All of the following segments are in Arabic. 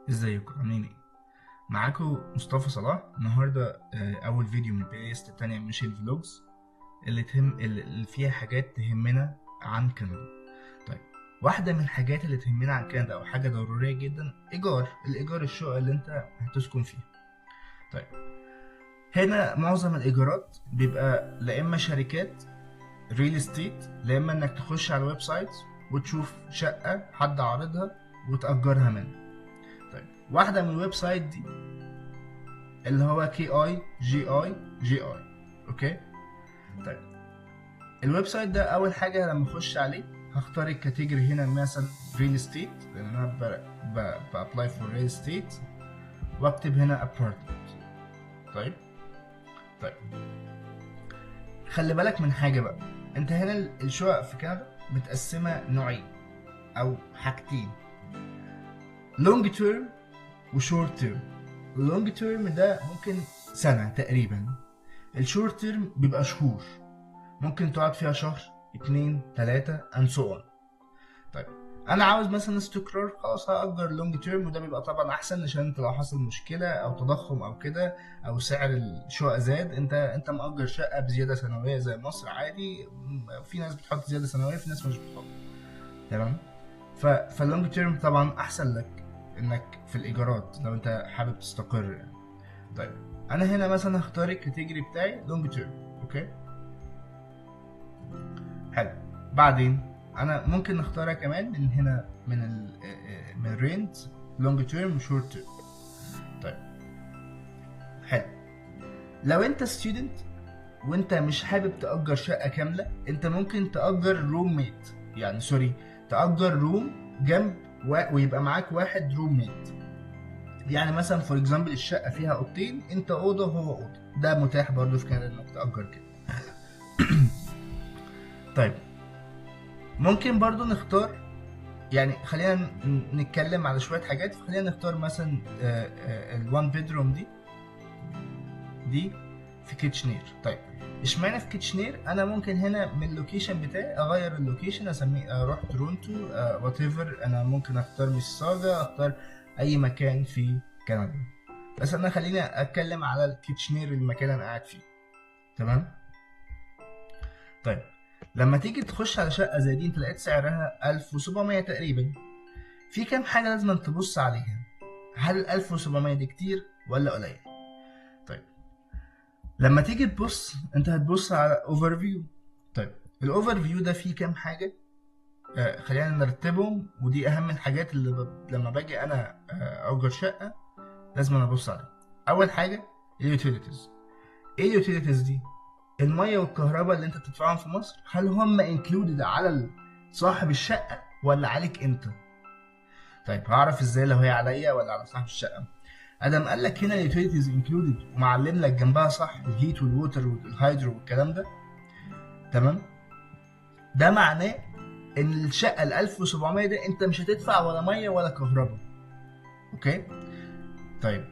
ازيكم عاملين ايه؟ معاكم مصطفى صلاح النهارده. اول فيديو من البلاي ليست التانية مش الفلوجز اللي فيها حاجات تهمنا عن كندا. طيب، واحدة من الحاجات اللي تهمنا عن كندا او حاجة ضرورية جدا الايجار الشقة اللي انت هتسكن فيها. طيب، هنا معظم الايجارات بيبقى لا اما شركات ريل استيت، لا اما انك تخش على الويب سايت وتشوف شقة حد عارضها وتأجرها منه. طيب، واحدة من الويب سايت دي اللي هو KIGI. اوكي. طيب، الويب سايت ده اول حاجه لما اخش عليه هختار الكاتيجوري هنا مثلا ريل استيت، لان انا بابلاي فور ريل استيت، واكتب هنا ابارتمنت. طيب. طيب، خلي بالك من حاجه بقى. انت هنا الشقق في كندا متقسمه نوعين او حاجتين: لونج تيرم وشورت تيرم. اللونج تيرم ده ممكن سنه تقريبا، الشورت تيرم بيبقى شهور، ممكن تقعد فيها شهر اتنين تلاتة and so on. طيب، انا عاوز مثلا استقرار، خلاص هأجر لونج تيرم، وده بيبقى طبعا احسن عشان انت لو حصل مشكلة او تضخم او كده او سعر الشقق زاد، انت مأجر شقة بزيادة سنوية زي مصر عادي. في ناس بتحط زيادة سنوية، في ناس مش بتحط. تمام. فاللونج تيرم طبعا احسن لك انك في الايجارات لو انت حابب تستقر يعني. طيب، انا هنا مثلا هختار الكاتيجوري بتاعي لونج تيرم. اوكي. حلو. بعدين انا ممكن نختارها كمان من هنا من رينت لونج تيرم وشورت تيرم. طيب. حلو. لو انت ستودنت وانت مش حابب تأجر شقة كاملة، انت ممكن تأجر روم ميت، يعني سوري، تأجر روم جنب ويبقى معاك واحد روم ميت. يعني مثلا فور اكزامبل الشقة فيها اوضتين، انت اوضة وهو اوضة، ده متاح برضه في كندا انك تأجر كده. طيب، ممكن برضه نختار، يعني خلينا نتكلم على شويه حاجات. خلينا نختار مثلا الوان بيدروم دي في كيتشنير. طيب، اشمعنى في كيتشنير؟ انا ممكن هنا من اللوكيشن بتاعي اغير اللوكيشن، اسميه اروح تورونتو، وات ايفر. انا ممكن اختار ميسيساجا، اختار اي مكان في كندا، بس انا خليني اتكلم على الكيتشنير، المكان اللي انا قاعد فيه. تمام. طيب، لما تيجي تخش على شقه زي دي انت لقيت سعرها 1700 تقريبا، في كام حاجة لازم تبص عليها. هل ال 1700 دي كتير ولا قليل؟ طيب، لما تيجي تبص انت هتبص على اوفر فيو. طيب، الاوفر فيو ده فيه كام حاجة. خلينا نرتبهم، ودي اهم الحاجات اللي لما باجي انا اجر شقة لازم انا ابص عليها. اول حاجة اليوتيليتيز. ايه اليوتيليتيز دي؟ المية والكهرباء اللي انت بتدفعهم في مصر، هل هم انكلودد على صاحب الشقة ولا عليك انت؟ طيب، هعرف ازاي لو هي عليا ولا على صاحب الشقة؟ ادم قال لك هنا اليوتيليتيز انكلودد ومعلم لك جنبها صح الهيت والووتر والهيدرو والكلام ده. تمام. ده معناه ان الشقه ال 1700 ده انت مش هتدفع ولا ميه ولا كهرباء. اوكي. طيب،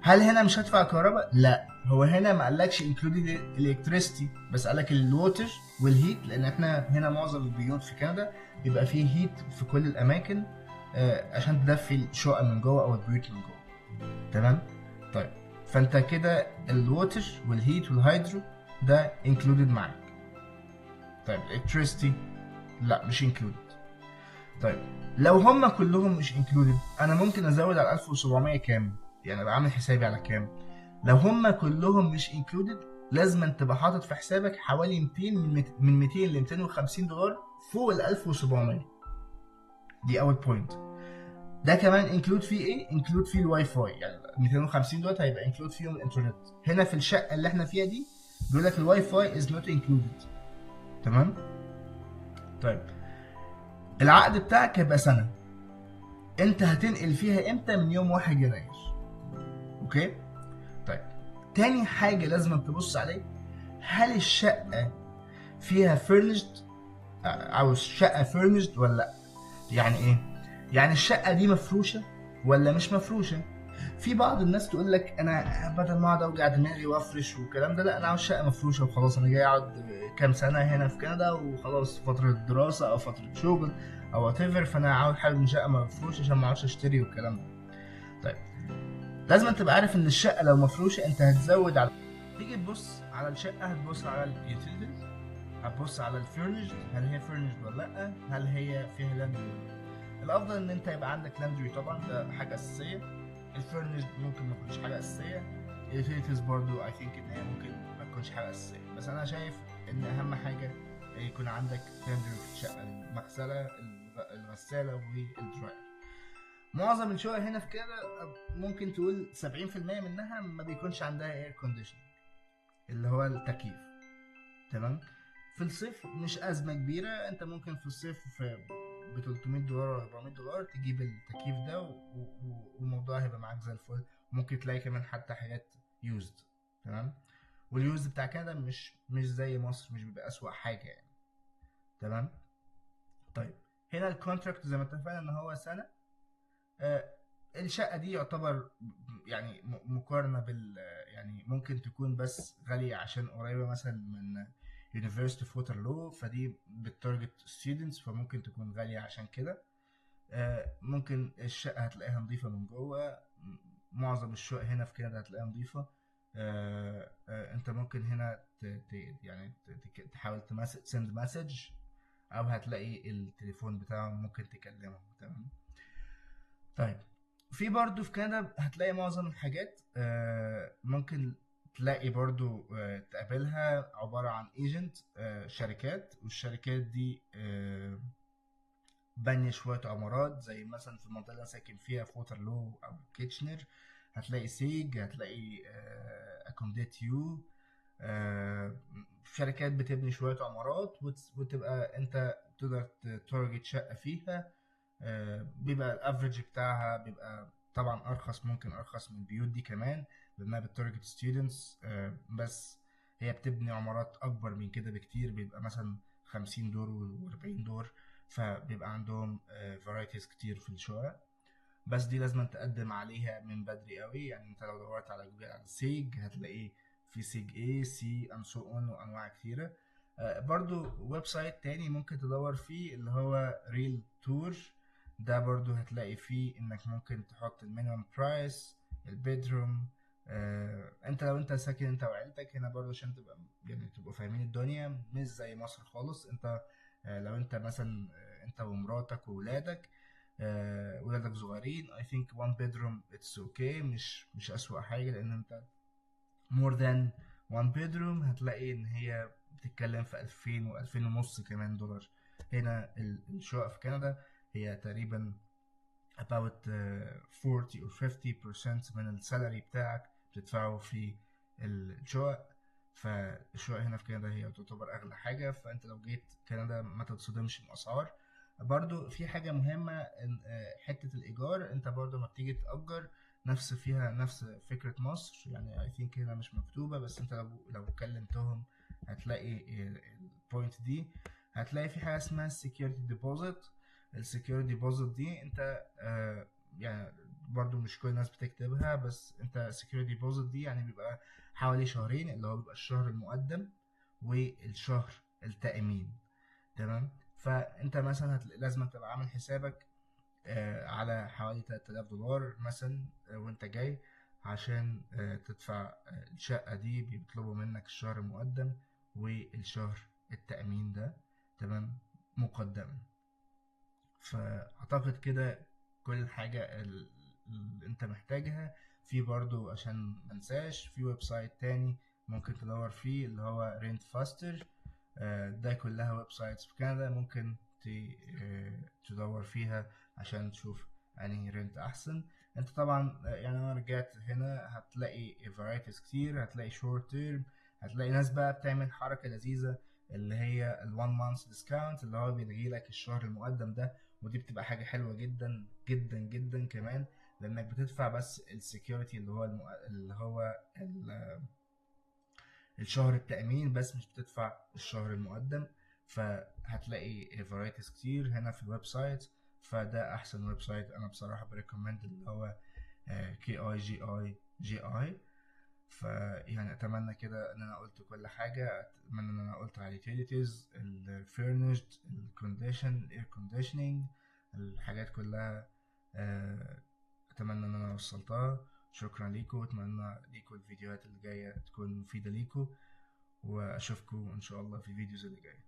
هل هنا مش هدفع كهرباء؟ لا، هو هنا ما قالكش انكلودد الكتريستي، بس قالك الووتر والهيت، لان احنا هنا معظم البيوت في كندا بيبقى فيه هيت في كل الاماكن، عشان تدفي الشقق من جوه او البيوت من جوه. تمام. طيب، فانت كده الووتر والهيت والهيدرو ده انكلودد معاك. طيب، الكتريستي لا، مش انكلودد. طيب، لو هم كلهم مش انكلودد انا ممكن ازود على 1700 كام، يعني بعمل حسابي على كام. لو هم كلهم مش انكلودد لازم انت تبقى حاطط في حسابك حوالي 200 من 200 ل 250 دولار فوق ال 1700. دي اول بوينت. ده كمان انكلود فيه ايه؟ انكلود فيه الواي فاي، يعني 250 دوت هيبقى انكلود فيهم الانترنت. هنا في الشقه اللي احنا فيها دي بيقول لك الواي فاي از نوت انكلودد. تمام. طيب، العقد بتاعك هيبقى سنه، انت هتنقل فيها امتى؟ من يوم 1 يناير. اوكي. طيب، تاني حاجه لازم تبص عليه، هل الشقه فيها فيرنشد او الشقه فيرنشد ولا لا. يعني ايه؟ يعني الشقه دي مفروشه ولا مش مفروشه. في بعض الناس تقول لك انا بدل ما اقعد اوجع دماغي وافرش والكلام ده، لا انا عاوز شقه مفروشه وخلاص، انا جاي اقعد كام سنه هنا في كندا وخلاص، فتره دراسه او فتره شغل او وات ايفر، فانا عاوز حاجه من شقه مفروشه عشان ما اعرفش اشتري والكلام ده. طيب لازم تبقى عارف ان الشقه لو مفروشه انت هتزود على، تيجي تبص على الشقه هتبص على اليوتيليتيز، هتبص على الفurnished، هل هي furnished ولا لا، هل هي فيها لاندري ولا لا. الافضل ان انت يبقى عندك لاندري طبعا، ده حاجه اساسيه. الفurnished ممكن ما تكونش حاجه اساسيه. اليوتيليتيز برضو I think ان هي ممكن ما تكونش حاجه اساسيه، بس انا شايف ان اهم حاجه يكون عندك لاندري في الشقه، المغسله الغساله والدراير. معظم الشقق هنا في كده ممكن تقول 70% منها ما بيكونش عندها اير كونديشننج، اللي هو التكييف. تمام. في الصيف مش ازمه كبيره، انت ممكن في الصيف ب 300 دولار و 400 دولار تجيب التكييف ده والموضوع هيبقى معاك زي الفل. ممكن تلاقي كمان حتى حاجات يوزد. تمام. واليوزد بتاع كندا مش زي مصر، مش بيبقى اسوأ حاجه يعني. تمام. طيب هنا الكونتراكت زي ما اتفقنا ان هو سنه. آه، الشقة دي يعتبر يعني مقارنة بال، يعني ممكن تكون بس غالية عشان قريبة مثلا من University of Waterloo، فدي بتارجت students فممكن تكون غالية عشان كده. ممكن الشقة هتلاقيها نظيفة من جوه. معظم الشقق هنا في كندا هتلاقيها نظيفة. انت ممكن هنا يعني تحاول تسند مسج، او هتلاقي التليفون بتاعهم ممكن تكلمهم. تمام. طيب في برضو في كندا هتلاقي معظم الحاجات ممكن تلاقي برضو تقابلها عبارة عن ايجنت، شركات، والشركات دي بانية شوية عمارات، زي مثلا في المنطقة اللي أنا ساكن فيها في ووترلو أو كيتشنر هتلاقي سيج، هتلاقي أكومديت يو. شركات بتبني شوية عمارات وتبقى أنت تقدر تارجت شقة فيها. بيبقى الافريج بتاعها بيبقى طبعا ارخص، ممكن ارخص من البيوت دي كمان لانها بتارجت ستودنتس. بس هي بتبني عمارات اكبر من كده بكتير، بيبقى مثلا 50 دور و40 دور، فبيبقى عندهم فرايتيز كتير في الشقق. بس دي لازم تقدم عليها من بدري قوي، يعني انت لو دورت على جوجل على سيج هتلاقيه في سيج A C and so on وانواع كتيرة. برضو ويب سايت تاني ممكن تدور فيه اللي هو ريل تور، ده برضو هتلاقي فيه انك ممكن تحط المينيمم برايس، البيدروم. انت لو انت ساكن انت وعيلتك هنا برضو عشان تبقى يعني تبقوا فاهمين الدنيا مش زي مصر خالص. انت لو انت مثلا انت ومراتك وولادك، ولادك صغيرين I think one bedroom it's okay، مش أسوأ حاجة، لأن أنت more than one bedroom هتلاقي إن هي بتتكلم في 2000 و2000 ونص كمان دولار. هنا الشقق في كندا هي تقريبا about 40 or 50% من السالري بتاعك بتدفعه في الشقق. فالشقق هنا في كندا هي تعتبر أغلى حاجة، فأنت لو جيت كندا ما تتصدمش من الأسعار. برضو في حاجة مهمة حتة الإيجار، أنت برضو ما بتيجي تأجر فيها نفس فكرة مصر، يعني I think هنا مش مكتوبة بس أنت لو كلمتهم هتلاقي البوينت دي. هتلاقي في حاجة اسمها security deposit. السكيورتي ديبوزيت دي انت يعني برضو مش كل الناس بتكتبها، بس انت security ديبوزيت دي يعني بيبقى حوالي شهرين، اللي هو بيبقى الشهر المقدم والشهر التأمين. تمام. فانت مثلا لازم تبقى عامل حسابك على حوالي 3000 دولار مثلا وانت جاي عشان تدفع الشقة دي. بيطلبوا منك الشهر المقدم والشهر التأمين ده. تمام. مقدما. فأعتقد كده كل حاجة اللي انت محتاجها. في برضو عشان منساش في ويب سايت تاني ممكن تدور فيه اللي هو رينت فاستر. ده كلها ويب سايتس في كندا ممكن تدور فيها عشان تشوف انهي رينت احسن. انت طبعا يعني انا رجعت هنا هتلاقي فرايتيز كتير، هتلاقي شورت تيرم، هتلاقي ناس بقى بتعمل حركة لذيذة اللي هي الوان مانث ديسكاونت، اللي هو بيلغي لك الشهر المقدم ده. ودي بتبقى حاجة حلوة جدا جدا جدا كمان، لانك بتدفع بس السكيورتي اللي هو الشهر التأمين بس، مش بتدفع الشهر المقدم. فهتلاقي فرايتيز كتير هنا في الويب سايت. فده احسن ويب سايت انا بصراحة بريكومند اللي هو KIGI. فيعني اتمنى كده ان انا قلت كل حاجة، اتمنى ان انا قلت على اليوتيليتيز، الفيرنشد، الكونديشن، الاير كونديشننج، الحاجات كلها. اتمنى ان انا وصلتها. شكرا ليكم، واتمنى ليكم الفيديوهات اللي جاية تكون مفيدة ليكم، واشوفكم ان شاء الله في الفيديوز اللي جاية.